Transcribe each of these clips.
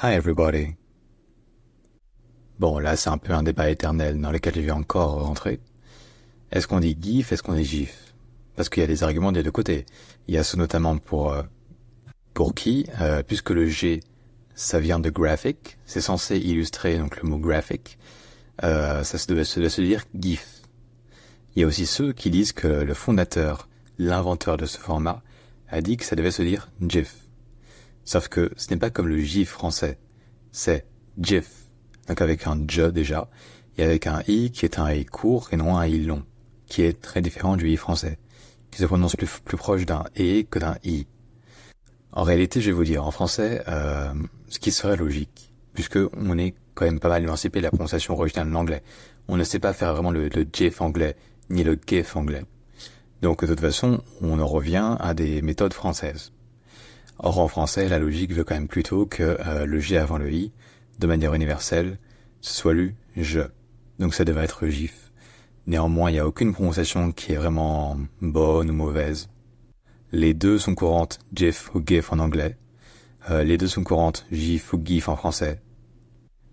Hi everybody. Bon, là, c'est un peu un débat éternel dans lequel je vais encore rentrer. Est-ce qu'on dit GIF, est-ce qu'on dit GIF? Parce qu'il y a des arguments des deux côtés. Il y a ceux notamment pour qui, puisque le G, ça vient de graphic, c'est censé illustrer donc le mot graphic, ça doit se dire GIF. Il y a aussi ceux qui disent que le fondateur, l'inventeur de ce format, a dit que ça devait se dire GIF. Sauf que ce n'est pas comme le GIF français, c'est GIF. Donc avec un J déjà, et avec un I qui est un I court et non un I long, qui est très différent du I français, qui se prononce plus proche d'un E que d'un I. En réalité, je vais vous dire, en français, ce qui serait logique, puisque on est quand même pas mal émancipé de la prononciation originale de l'anglais. On ne sait pas faire vraiment le GIF anglais, ni le GIF anglais. Donc de toute façon, on en revient à des méthodes françaises. Or en français, la logique veut quand même plutôt que le G avant le I, de manière universelle, soit lu je. Donc ça devrait être GIF. Néanmoins, il n'y a aucune prononciation qui est vraiment bonne ou mauvaise. Les deux sont courantes, GIF ou GIF en anglais. Les deux sont courantes, GIF ou GIF en français.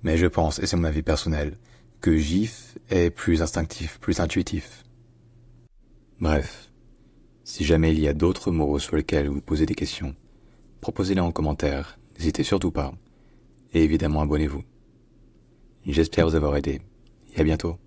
Mais je pense, et c'est mon avis personnel, que GIF est plus instinctif, plus intuitif. Bref, si jamais il y a d'autres mots sur lesquels vous posez des questions, proposez-les en commentaire, n'hésitez surtout pas. Et évidemment, abonnez-vous. J'espère vous avoir aidé, et à bientôt.